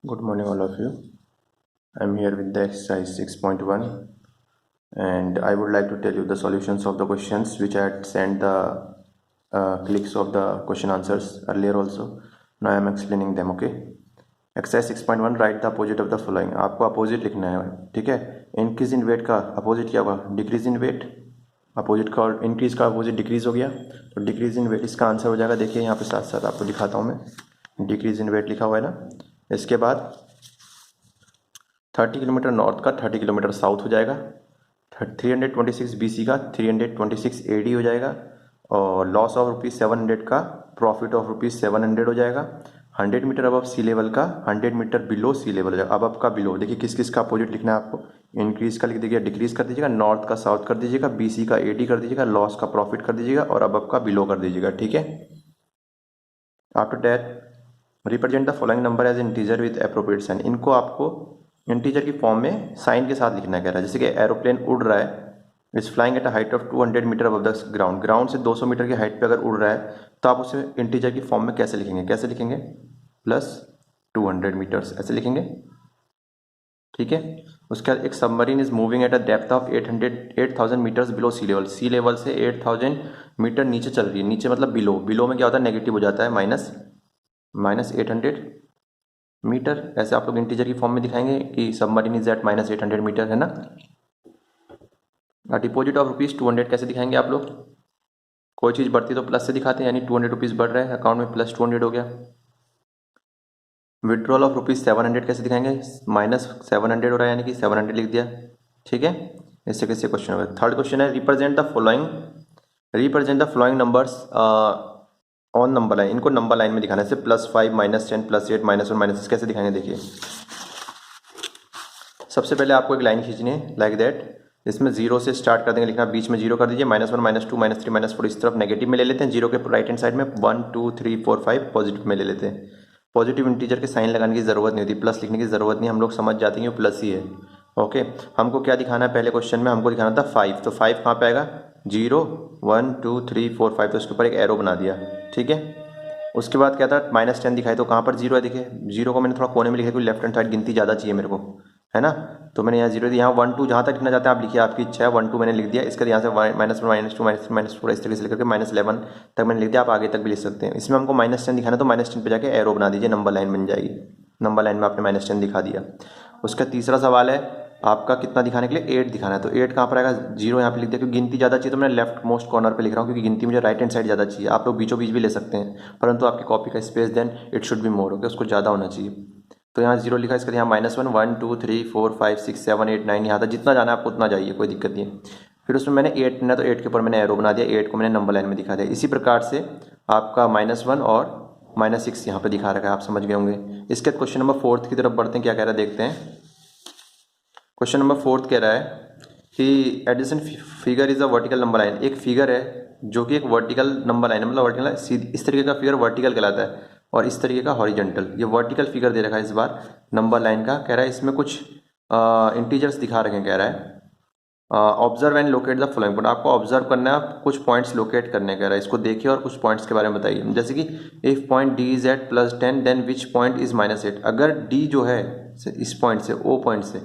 Good morning, all of you. I'm here with the exercise 6.1, and I would like to tell you the solutions of the questions which I had sent the clicks of the question answers earlier also. Now I am explaining them. Okay. Exercise 6.1, write the opposite of the following. आपको opposite लिखना है, ठीक है। Increase in weight का opposite क्या होगा? Decrease in weight. Opposite का increase का अपोजिट डिक्रीज हो गया, तो डिक्रीज इन वेट इसका आंसर हो जाएगा। देखिए यहाँ पे साथ साथ आपको दिखाता हूँ मैं, डिक्रीज इन वेट लिखा हुआ है ना। इसके बाद 30 किलोमीटर नॉर्थ का 30 किलोमीटर साउथ हो जाएगा। 326 BC का 326 AD हो जाएगा। और लॉस ऑफ ₹700 का प्रॉफिट ऑफ ₹700 हो जाएगा। 100 मीटर अबव सी लेवल का 100 मीटर बिलो सी लेवल हो जाएगा। अबव का बिलो, देखिए किस किस का अपोजिट लिखना है आपको। इंक्रीज का लिख दीजिएगा, डिक्रीज कर दीजिएगा, नॉर्थ का साउथ कर दीजिएगा, BC का AD कर दीजिएगा, लॉस का प्रॉफिट कर दीजिएगा और अबव का बिलो कर दीजिएगा, ठीक है। After that represent the following number as integer with appropriate sign. इनको आपको इंटीजर की फॉर्म में साइन के साथ लिखना कह रहा है। जैसे कि एरोप्लेन उड़ रहा है, is flying at a height of 200 metre above the ground. Ground से 200 मीटर की हाइट पे अगर उड़ रहा है तो आप उसे इंटीजर की फॉर्म में कैसे लिखेंगे? प्लस 200 मीटर्स ऐसे लिखेंगे, ठीक है। उसके बाद एक submarine is moving at a depth of 8000 metres below sea level. Sea level से 8000 मीटर नीचे चल रही है। नीचे मतलब बिलो, बिलो में क्या होता है? नेगेटिव हो जाता है, माइनस 800 मीटर। ऐसे आप लोग इंटीजर की फॉर्म में दिखाएंगे कि सबमरीन इज एट -800 मीटर, है ना। डिपॉजिट ऑफ ₹200 कैसे दिखाएंगे आप लोग? कोई चीज़ बढ़ती तो प्लस से दिखाते हैं, यानी ₹200 बढ़ रहा है अकाउंट में, प्लस 200 हो गया। विड्रॉल ऑफ ₹700 कैसे दिखाएंगे? -700 हो रहा है, यानी कि 700 लिख दिया, ठीक है। इससे कैसे क्वेश्चन होगा? थर्ड क्वेश्चन है represent the flowing numbers on number line. इनको नंबर लाइन में दिखाना है, जैसे +5, -10, +8, -1, -6 कैसे दिखाएंगे? देखिए सबसे पहले आपको एक लाइन खींचनी है लाइक दैट। इसमें जीरो से स्टार्ट कर देंगे लिखना, बीच में जीरो कर दीजिए। -1, -2, -3, -4 इस तरफ नेगेटिव में ले लेते हैं। जीरो के राइट हैंड साइड में 1, 2, 3, 4, 5 पॉजिटिव में ले लेते हैं। पॉजिटिव इंटीजर के साइन लगाने की ज़रूरत नहीं होती, प्लस लिखने की ज़रूरत नहीं, हम लोग समझ जाते हैं कि प्लस ही है। ओके, हमको क्या दिखाना है? पहले क्वेश्चन में हमको दिखाना था 5, तो 5 कहाँ पे आएगा? 0, 1, 2, 3, 4, 5, तो उसके ऊपर एक एरो बना दिया, ठीक है। उसके बाद क्या था? -10 दिखाई, तो कहाँ पर जीरो है? देखिए जीरो को मैंने थोड़ा कोने में लिखा, क्योंकि लेफ्ट हैंड साइड गिनती ज़्यादा चाहिए मेरे को, है ना। तो मैंने यहाँ जीरो दिया। यहाँ 1, 2 जहाँ तक लिखना चाहते हैं आप लिखिए, आपकी इच्छा है। 1, 2 मैंने लिख दिया। इसके यहाँ से -1, -2, -3, -4 इस तरीके से लेकर के -11 तक मैंने लिख दिया। आप आगे तक भी लिख सकते हैं। इसमें हमको -10 दिखाना, तो -10 पे जाके एरो बना दीजिए, नंबर लाइन बन जाएगी। नंबर लाइन में आपने -10 दिखा दिया। उसका तीसरा सवाल है आपका कितना दिखाने के लिए? 8 दिखाना है, तो 8 कहाँ पर आएगा? जीरो यहाँ पे लिख दिया, क्योंकि गिनती ज़्यादा चाहिए तो मैं लेफ्ट मोस्ट कॉर्नर पे लिख रहा हूँ, क्योंकि गिनती मुझे राइट हैंड साइड ज़्यादा चाहिए। आप लोग बीचों बीच भी ले सकते हैं, परंतु आपकी कॉपी का space then it should be more, okay, उसको ज़्यादा होना चाहिए। तो यहाँ जीरो लिखा है, इसका यहाँ -1, 1, 2, 3, 4, 5, 6, 7, 8, 9 यहाँ तक जितना जाना है आपको उतना जाइए, कोई दिक्कत नहीं है। फिर उसमें मैंने 8 ना, तो 8 के ऊपर मैंने एरो बना दिया, 8 को मैंने नंबर लाइन में दिखा दिया। इसी प्रकार से आपका -1 और -6 यहाँ पे दिखा रखा है, आप समझ गए होंगे। इसके क्वेश्चन नंबर 4 की तरफ बढ़ते हैं, क्या कह रहा है देखते हैं। क्वेश्चन नंबर 4 कह रहा है कि addition figure is a vertical number line. एक फिगर है जो कि एक वर्टिकल नंबर लाइन है, मतलब वर्टिकल, इस तरीके का फिगर वर्टिकल कहलाता है, और इस तरीके का हॉरिजॉन्टल। ये वर्टिकल फिगर दे रखा है इस बार नंबर लाइन का। कह रहा है इसमें कुछ इंटीजर्स दिखा रखे हैं। कह रहा है observe and locate the following point. आपको ऑब्जर्व करना है, कुछ पॉइंट्स लोकेट करने। कह रहा है इसको देखिए और कुछ पॉइंट्स के बारे में बताइए। जैसे कि if point D is at +10 then which point is -8। अगर डी जो है इस पॉइंट से, ओ पॉइंट से,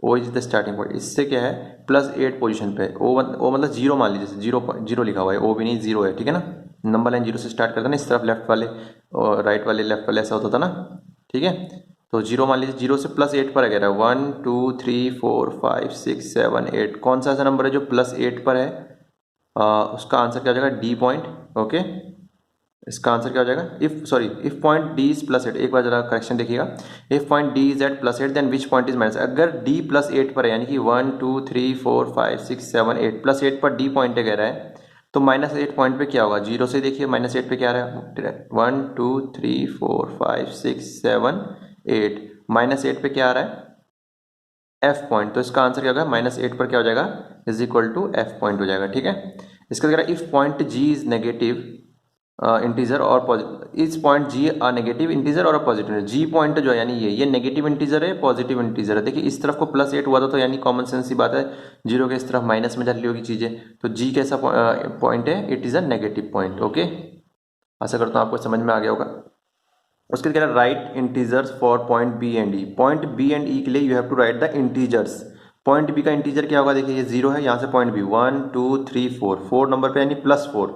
O is the starting point, इससे क्या है +8 पोजीशन पे। ओ मतलब जीरो मान लीजिए, जीरो लिखा हुआ है, ओ भी नहीं, जीरो है, ठीक है ना। नंबर लाइन जीरो से स्टार्ट करता है ना, इस तरफ लेफ्ट वाले और राइट वाले, लेफ्ट वाले ऐसा होता था ना, ठीक है। तो जीरो मान लीजिए, जीरो से +8 पर है। 1, 2, 3, 4, 5, 6, 7, 8। कौन सा ऐसा नंबर है जो +8 पर है? उसका आंसर क्या हो जाएगा? D point, okay. इसका आंसर क्या हो जाएगा? इफ पॉइंट डी इज +8, एक बार जरा करेक्शन देखिएगा। If point D is at +8 then which point is -। अगर डी +8 पर है, यानी कि 1, 2, 3, 4, 5, 6, 7, 8, +8 पर डी पॉइंट है कह रहा है, तो -8 पॉइंट पे क्या होगा? जीरो से देखिए -8 पे क्या आ रहा है? 1, 2, 3, 4, 5, 6, 7, 8। -8 पे क्या आ रहा है? F point. तो इसका आंसर क्या होगा? -8 पर क्या हो जाएगा? Is equal to F point हो जाएगा, ठीक है। इसका कह रहा है if point G is negative integer और पॉजिटिव, इस point G a negative integer और पॉजिटिव। जी पॉइंट जो है यानी ये नेगेटिव इंटीजर है, पॉजिटिव इंटीजर है। देखिए इस तरफ को +8 हुआ था, तो यानी कॉमन सेंस की बात है, जीरो के इस तरफ माइनस में चल रही होगी चीज़ें। तो जी कैसा पॉइंट है? It is a negative point, okay. आशा करता हूँ आपको समझ में आ गया होगा। उसके कह रहा है write integers for point B and E. Point B and E के लिए you have to write the integers. Point B का इंटीजर क्या होगा, देखिए ये 0 है, यहाँ से पॉइंट बी 1 2 3 4, 4 नंबर पे यानी +4,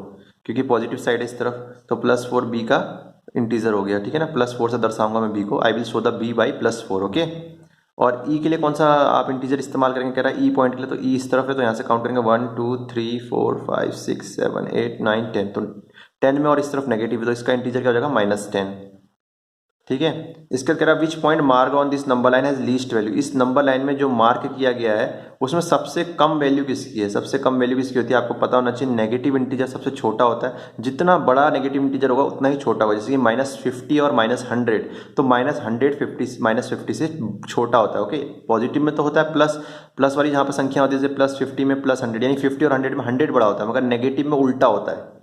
क्योंकि पॉजिटिव साइड है इस तरफ, तो +4 बी का इंटीजर हो गया, ठीक है ना। +4 से दर्शाऊंगा मैं बी को, I will show the B by +4, okay. और ई के लिए कौन सा आप इंटीजर इस्तेमाल करेंगे, कह रहा है ई पॉइंट के लिए, तो ई इस तरफ है, तो यहाँ से काउंट करेंगे 1 2 3 4 5 6 7 8 9 10, तो 10 में और इस तरफ नेगेटिव है, तो इसका इंटीजर क्या हो जाएगा -10, ठीक है। इसका कह रहा है which point mark on this number line has least value. इस नंबर लाइन में जो मार्क किया गया है उसमें सबसे कम वैल्यू किसकी है, सबसे कम वैल्यू किसकी होती है, आपको पता होना चाहिए। नेगेटिव इंटीजर सबसे छोटा होता है, जितना बड़ा नेगेटिव इंटीजर होगा उतना ही छोटा होगा। जैसे कि -50 और -100, तो -150 से छोटा होता है, ओके। पॉजिटिव में तो होता है प्लस वाली जहाँ पर संख्या होती है, जैसे +50 में +100, यानी 50 और 100 में 100 बड़ा होता है, मगर नेगेटिव में उल्टा होता है।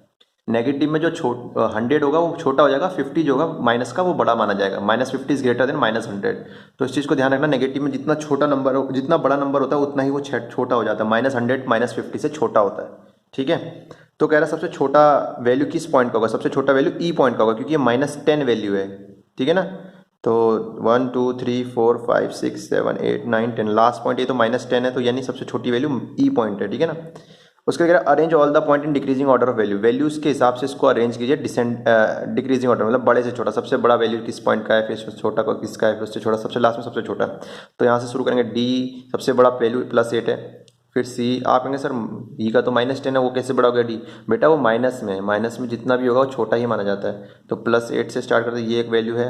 नेगेटिव में जो 100 होगा वो छोटा हो जाएगा, 50 जो होगा माइनस का वो बड़ा माना जाएगा, -50 इज ग्रेटर देन -100। तो इस चीज़ को ध्यान रखना, नेगेटिव में जितना छोटा नंबर हो, जितना बड़ा नंबर होता है उतना ही वो छोटा हो जाता है, -100 -50 से छोटा होता है, ठीक है। तो कह रहा है सबसे छोटा वैल्यू किस पॉइंट का होगा, सबसे छोटा वैल्यू ई पॉइंट का होगा, क्योंकि ये -10 वैल्यू है, ठीक है ना। तो 1 2 3 4 5 6 7 8 9 10, लास्ट पॉइंट ये तो -10 है, तो यानी सबसे छोटी वैल्यू ई पॉइंट है, ठीक है ना। उसके कह रहा है arrange all the point in decreasing order of value. Values के हिसाब से इसको अरेंज कीजिए डिक्रीजिंग ऑर्डर, मतलब बड़े से छोटा, सबसे बड़ा वैल्यू किस पॉइंट का है, फिर छोटा को किसका है, फिर उससे छोटा, सबसे लास्ट में सबसे छोटा। तो यहाँ से शुरू करेंगे, डी सबसे बड़ा वैल्यू +8 है, फिर सी आप कहेंगे सर ई का तो -10 है, वो कैसे बड़ा हो गया डी, बेटा वो माइनस में है, माइनस में जितना भी होगा वो छोटा ही माना जाता है। तो +8 से स्टार्ट करते, ये एक वैल्यू है,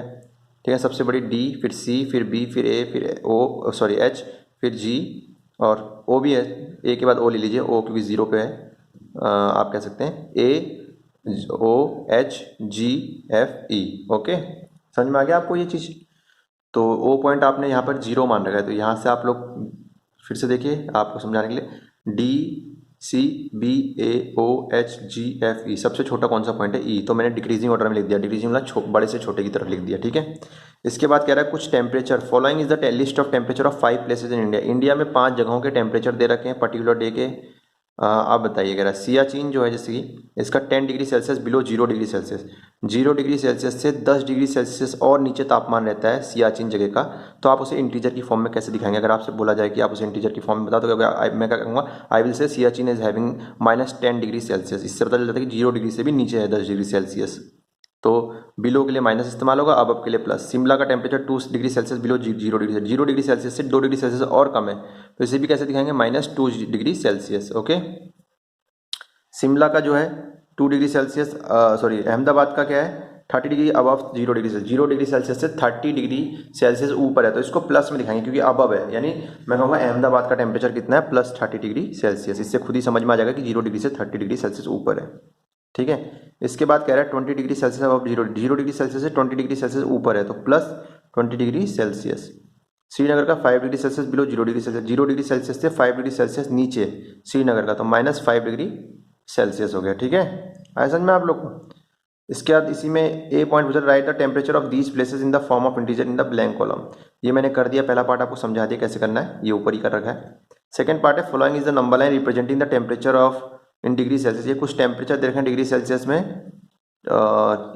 ठीक है, सबसे बड़ी डी, फिर सी, फिर बी, फिर ए, फिर ओ सॉरी एच, फिर जी, और ओ भी है, ए के बाद ओ ले लीजिए, ओ क्योंकि 0 पे है, आप कह सकते हैं AOHGFE, ओके। समझ में आ गया आपको ये चीज़। तो ओ पॉइंट आपने यहाँ पर 0 मान रखा है, तो यहाँ से आप लोग फिर से देखिए आपको समझाने के लिए, DCBAOHGFE सबसे छोटा कौन सा पॉइंट है, ई, तो मैंने डिक्रीजिंग ऑर्डर में लिख दिया, डिक्रीजिंग मतलब बड़े से छोटे की तरफ लिख दिया, ठीक है। इसके बाद कह रहा है कुछ temperature, following is the list of temperature of 5 places in India. India में 5 जगहों के टेम्परेचर दे रखे हैं पर्टिकुलर डे के, आप बताइए। कह रहा है सियाचिन जो है, जैसे कि इसका 10 degree Celsius below 0 degree Celsius, 0 degree Celsius से 10 डिग्री सेल्सियस और नीचे तापमान रहता है सियाचिन जगह का, तो आप उसे इंटीजर की फॉर्म में कैसे दिखाएंगे। अगर आपसे बोला जाए कि आप उसे इंटीजर की फॉर्म में बता दो, मैं क्या कहूँगा, I will say Siachen is having -10 degree Celsius. इससे पता चल जाता है कि 0 डिग्री से भी नीचे है 10 डिग्री सेल्सियस, तो बिलो के लिए माइनस इस्तेमाल होगा, अब के लिए प्लस। शिमला का temperature 2 degree Celsius below 0 degree, 0 degree Celsius से 2 डिग्री सेल्सियस और कम है, तो इसे भी कैसे दिखाएंगे, -2 डिग्री सेल्सियस, ओके। शिमला का जो है 2 डिग्री सेल्सियस, सॉरी अहमदाबाद का क्या है 30 degree above 0 degree Celsius, 0 degree Celsius से 30 डिग्री सेल्सियस ऊपर है, तो इसको प्लस में दिखाएंगे क्योंकि अबव है, यानी मैं कहूँगा अहमदाबाद का टेम्परेचर कितना है, +30 डिग्री सेल्सियस। इससे खुद ही समझ में आ जाएगा कि 0 डिग्री से 30 डिग्री सेल्सियस ऊपर है, ठीक है। इसके बाद कह रहा है 20 डिग्री सेल्सियस अब 0 डिग्री सेल्सियस से 20 डिग्री सेल्सियस ऊपर है, तो +20 डिग्री सेल्सियस। श्रीनगर का 5 degree Celsius below 0 degree Celsius, 0 degree Celsius से 5 डिग्री सेल्सियस नीचे श्रीनगर का, तो -5 डिग्री सेल्सियस हो गया, ठीक है। आया समझ में आप लोग को। इसके बाद इसी में ए पॉइंट पूछा, right the temperature of these places in the form of integer in the blank column. ये मैंने कर दिया, पहला पार्ट आपको समझा दिया कैसे करना है, ये ऊपर ही कर रखा है। सेकंड पार्ट है following is the number line representing the temperature of in degree Celsius. ये कुछ टेम्परेचर दे रखे हैं डिग्री सेल्सियस में,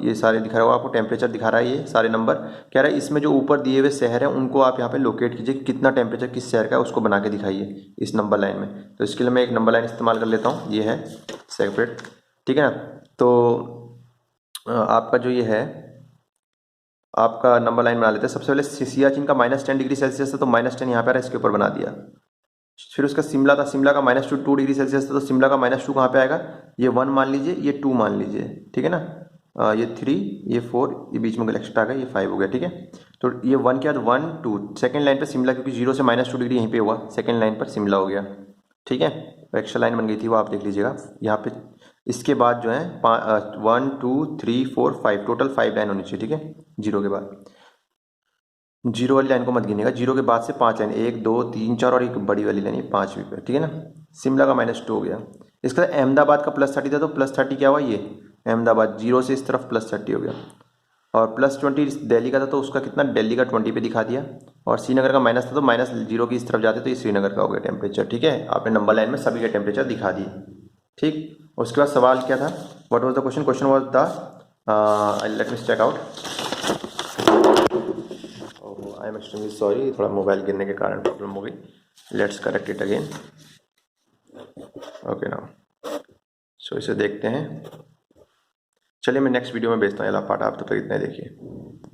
ये सारे दिखा रहा होगा आपको, टेम्परेचर दिखा रहा है ये सारे नंबर। कह रहा है इसमें जो ऊपर दिए हुए शहर हैं उनको आप यहाँ पे लोकेट कीजिए, कितना टेम्परेचर किस शहर का है उसको बना के दिखाइए इस नंबर लाइन में। तो इसके लिए मैं एक नंबर लाइन इस्तेमाल कर लेता हूँ, ये है सेपरेट, ठीक है ना। तो आपका जो ये है आपका नंबर लाइन बना लेते हैं। सबसे पहले सियाचिन का -10 डिग्री सेल्सियस था, तो -10 यहाँ पे आ रहा है, इसके ऊपर बना दिया। फिर उसका शिमला था, शिमला का -2 डिग्री सेल्सियस था, तो शिमला का -2 कहाँ पे आएगा, ये 1 मान लीजिए, ये 2 मान लीजिए, ठीक है ना। ये 3, ये 4, ये बीच में एक्स्ट्रा आ गया, ये 5 हो गया, ठीक है। तो ये 1 के बाद 1 2, सेकंड लाइन पे शिमला, क्योंकि 0 से -2 डिग्री यहीं पे हुआ, सेकंड लाइन पर शिमला हो गया, ठीक है। तो एक्स्ट्रा लाइन बन गई थी वो आप देख लीजिएगा यहाँ पे। इसके बाद जो है 1 2 3 4 5, टोटल 5 लाइन होनी चाहिए, ठीक है। 0 के बाद 0 वाली लाइन को मत गिनिएगा, 0 के बाद से 5 लाइन, 1 2 3 4 और एक बड़ी वाली लाइन, ये 5 भी पे, ठीक है ना। शिमला का -2 हो गया। इसका अहमदाबाद का +30 था, तो +30 क्या हुआ, ये अहमदाबाद 0 से इस तरफ +30 हो गया। और +20 दिल्ली का था, तो उसका कितना, दिल्ली का 20 पे दिखा दिया। और श्रीनगर का माइनस था, तो -0 की इस तरफ जाते, तो ये श्रीनगर का हो गया टेम्परेचर, ठीक है। आपने नंबर लाइन में सभी के टेम्परेचर दिखा दिए, ठीक। उसके बाद सवाल क्या था, what was the question, question was the let me check out. Oh I am extremely sorry, थोड़ा मोबाइल गिरने के कारण प्रॉब्लम हो गई। Let's correct it again. Okay now so इसे देखते हैं। चलिए मैं नेक्स्ट वीडियो में भेजता हूँ, ये पार्ट आप तो तक इतना ही देखिए।